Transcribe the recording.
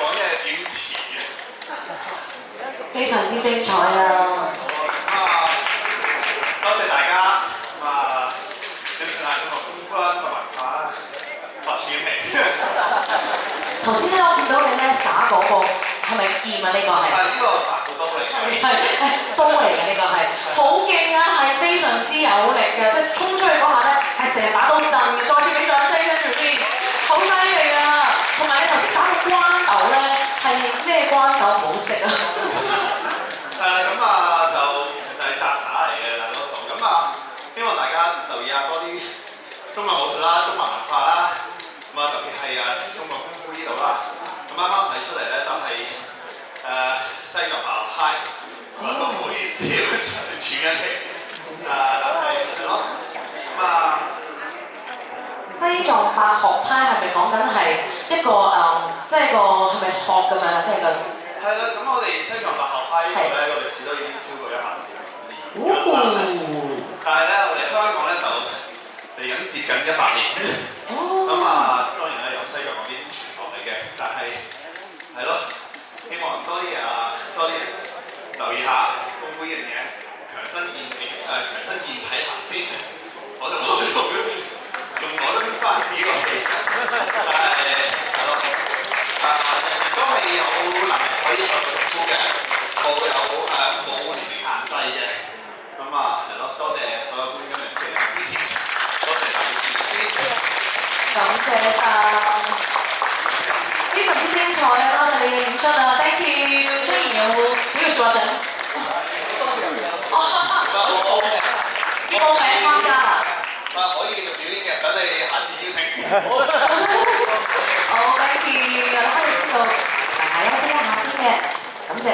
講嘢點詞嘅。非常之精彩啊！多謝大家點算啊？咁功夫啦，個文化啦，發展嚟。頭先咧，我見到你咧耍嗰個係咪劍啊？呢個係。呢個好多嚟嘅。係刀嚟嘅呢個係，好勁啊！係非常之有力嘅，即係衝出去嗰下咧係成把刀震嘅。再次俾掌聲跟住先，好犀利啊！同埋你頭先打個關鬥咧係咩關鬥好食啊？咁就其實係雜耍嚟嘅大多數，希望大家留意下多啲中國武術啦、中華文化啦，特別係中國功夫呢度啦。啱啱使出嚟咧就係西藏白學派，都唔好意思傳緊嚟，但係係咯，西藏白學派係咪講緊係一個即係個係咪學咁樣啊？即係個係啦，咁我哋西藏白學派呢個咧個歷史都已經超過140年，但係咧我哋香港咧就嚟緊接近100年，當然咧由西藏嗰邊傳落嚟嘅，但係係咯，希望多啲人留意下功夫呢樣嘢，強身健體行先，我就用我都翻自己個氣，係咯，亦都係有能力可以學到功夫嘅，冇年齡限制嘅，係咯，多謝所有觀眾嘅支持，多謝大家支持。感謝晒，非常之精彩啊！多謝你嘅演出啊 ，thank you。雖然有冇呢個説話想？要報名參加啊？可以表演嘅，等你下次邀請。好，thank you。我哋知道，休息一下先嘅，感謝。